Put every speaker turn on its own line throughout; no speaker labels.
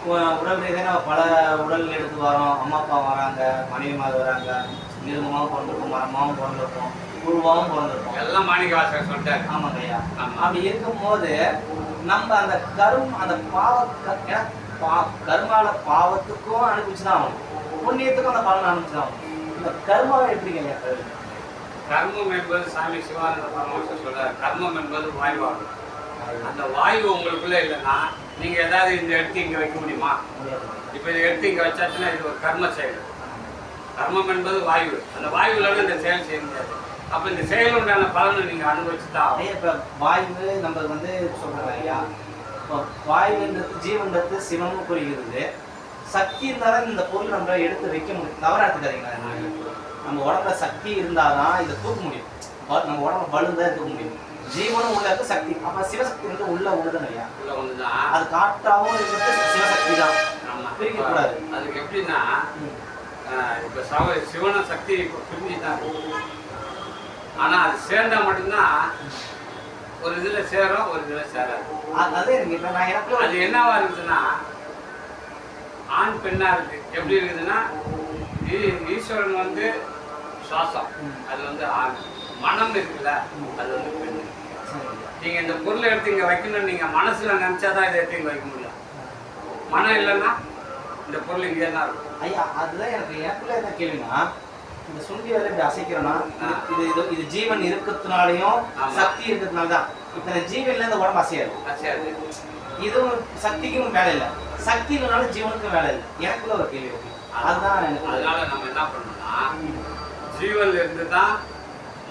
உடல் ரீதியாக பல உடல் எடுத்து வரோம். அம்மா அப்பா வராங்க, மனைவிமார் வராங்க, மிருகமாகவும் பிறந்திருக்கும், மரமாகவும் பிறந்திருக்கும், குருவாகவும் பிறந்திருக்கும்.
எல்லாம் மாணிக்க வாசகர் சொல்லிட்டாரு.
ஆமாங்க ஐயா. அப்படி இருக்கும்போது நம்ம அந்த அந்த கர்மால பாவத்துக்கும் அனுப்பிச்சுதான் ஆகணும், புண்ணியத்துக்கும் அந்த பலன் அனுப்பிச்சுதான் ஆகணும். இந்த கர்மாவை எப்படிங்க ஐயா?
கர்மம் என்பது சாமி சிவானந்த பரமஹம்சர் சொல்றாரு, கர்மம் என்பது வாயுவாகும். அந்த வாயு உங்களுக்குள்ள இல்லைன்னா நீங்க ஏதாவது இந்த எடுத்து இங்க வைக்க முடியுமா? இப்ப இதை எடுத்து இங்க வச்சாச்சுன்னா இது ஒரு கர்ம செயல். கர்மம் என்பது வாயு. அந்த வாயுல இந்த செயல் செய்ய முடியாது. அப்ப இந்த செயல் உண்டான பலனை நீங்க அனுபவிச்சுதான்.
இப்ப வாயு நம்ம சொல்றாங்க ஐயா, இப்போ வாயுன்றது ஜீவன்றது சிவமும் குறிக்கிறது. சக்தி இருந்தாலும் இந்த பொருள் நம்ம எடுத்து வைக்க முடியும். தவறா எடுத்துக்காதீங்களா? நம்ம உடம்புல சக்தி இருந்தாதான் இதை தூக்க முடியும். நம்ம உடம்பு பலுதான் தூக்க முடியும். ஜீவனும் உள்ள இருக்கு, சக்தி. அப்ப சிவசக்தி வந்து உள்ள உள்ளதுன்னு ஐயா.
உள்ள ஒண்ணுதான்.
அது காற்றாவும் இருக்கிறது சிவசக்தி தான். பிரிக்க கூடாது.
அதுக்கு எப்படின்னா இப்ப சிவன சக்தி இப்ப பிரிஞ்சுதான் இருக்கு. ஆனா அது சேர்ந்தா மட்டும்தான் ஒரு இதுல சேரும், ஒரு இதுல சேராது. அது என்னவா இருக்குதுன்னா ஆண் பெண்ணா இருக்கு. எப்படி இருக்குதுன்னா ஈஸ்வரன் வந்து சுவாசம், அது வந்து ஆண். மனம் இருக்குல்ல, அது வந்து பெண். நீங்க இந்த பொருளை எடுத்து இங்க வைக்கணும், நீங்க மனசுல நினைச்சாதான் இதை எடுத்து இங்க வைக்க முடியும். மனம் இல்லைன்னா இந்த பொருள் இங்கே தான் இருக்கும்.
ஐயா, அதுதான் எனக்குள்ள என்ன கேள்வினா, இந்த சுண்டி வேலை இப்படி அசைக்கிறோம்னா இது ஜீவன் இருக்கிறதுனாலையும் சக்தி இருக்கிறதுனால தான். இந்த ஜீவன்ல இந்த உடம்பு அசையாது. இதுவும் சக்திக்கும் வேலை இல்லை, சக்தி இல்லைனாலும் ஜீவனுக்கும் வேலை இல்லை. எனக்குள்ள ஒரு கேள்வி. அதுதான்
அதனால நம்ம என்ன பண்ணணும்னா, ஜீவன்ல இருந்து தான்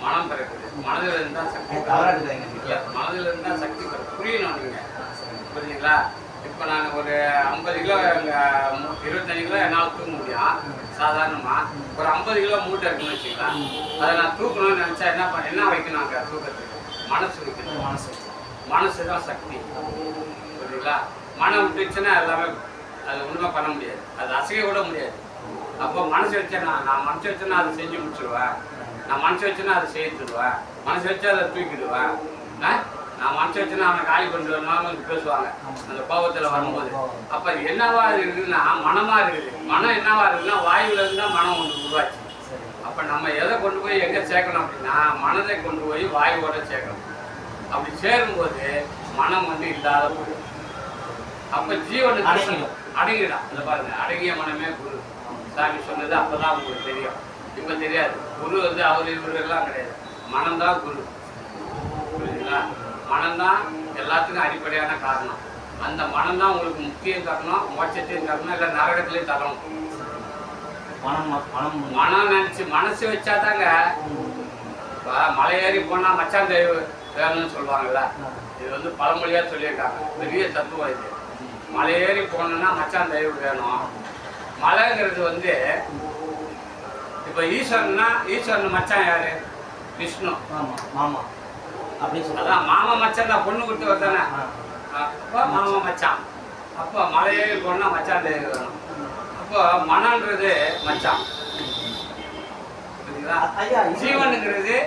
மனம் பிறக்குது, மனதில் இருந்தா சக்தி. மனதில் இருந்தா சக்தி புரியணும். நீங்க புரியுதுங்களா? இப்போ நான் ஒரு 50 கிலோ 25 கிலோ என்னால் தூக்க முடியும் சாதாரணமா. ஒரு 50 கிலோ மூட்டை இருக்குன்னு வச்சுக்கலாம். அதை நான் தூக்கணும்னு நினைச்சா என்ன வைக்கணும்? அங்கே தூக்கத்துக்கு மனசு வைக்கணும். மனசு தான் சக்தி. புரியுதுங்களா? மனம் விட்டுச்சுன்னா எல்லாமே அது ஒன்றுமே பண்ண முடியாது, அது அசைக்க கூட முடியாது. அப்போ மனசு வச்சேன்னா, நான் மனசு வச்சேன்னா அதை செஞ்சு முடிச்சிடுவேன். நான் மனசு வச்சேன்னா அதை செய்துடுவேன். மனசு வச்சா அதை தூக்கிடுவேன். நான் மனசு வச்சேன்னா அவனை காலி கொண்டு வரணும்னு பேசுவாங்க அந்த கோபத்தில் வரும்போது. அப்போ அது என்னவா இருக்குதுன்னா மனமா இருக்குது. மனம் என்னவா இருக்குதுன்னா வாயுல இருந்தா மனம் ஒன்று உருவாச்சு. அப்போ நம்ம எதை கொண்டு போய் எங்கே சேர்க்கணும் அப்படின்னா, மனதை கொண்டு போய் வாயுவோட சேர்க்கணும். அப்படி சேரும்போது மனம் வந்து இல்லாத போயிடும். அப்போ ஜீவனுக்கு அடங்கிடும். அந்த பாருங்க, அடங்கிய மனமே குரு. சாமி சொன்னது அப்பதான் உங்களுக்கு தெரியும், இப்ப தெரியாது. குரு வந்து அவர் இவர்களெல்லாம் கிடையாது, மனம்தான் குரு. புரியுதுங்களா? மனம்தான் எல்லாத்துக்கும் அடிப்படையான காரணம். அந்த மனம்தான் உங்களுக்கு முக்கியம் தரணும், மோட்சத்தையும் தரணும், இல்லை நரகத்திலையும் தரணும். மனம் நினைச்சு மனசு வச்சாதாங்க. இப்போ மலை ஏறி போனா மச்சான் தெய்வ வேணும்னு சொல்லுவாங்கல்ல, இது வந்து பழமொழியா சொல்லியிருக்காங்க. பெரிய தத்துவம் இது. மலை ஏறி போனோம்னா மச்சான் தெய்வம் வேணும். மலைங்கிறது வந்து இப்போ ஈஸ்வரன் மச்சான் யாரு? விஷ்ணு. அதான் மாமா மச்சான் தான், பொண்ணு கொடுத்து வரதானே. அப்போ மாமா மச்சான். அப்போ மலை ஏறி போனா மச்சான் தெய்வம் வேணும். அப்போ மனன்றது மச்சான். ஜீவனுங்கிறது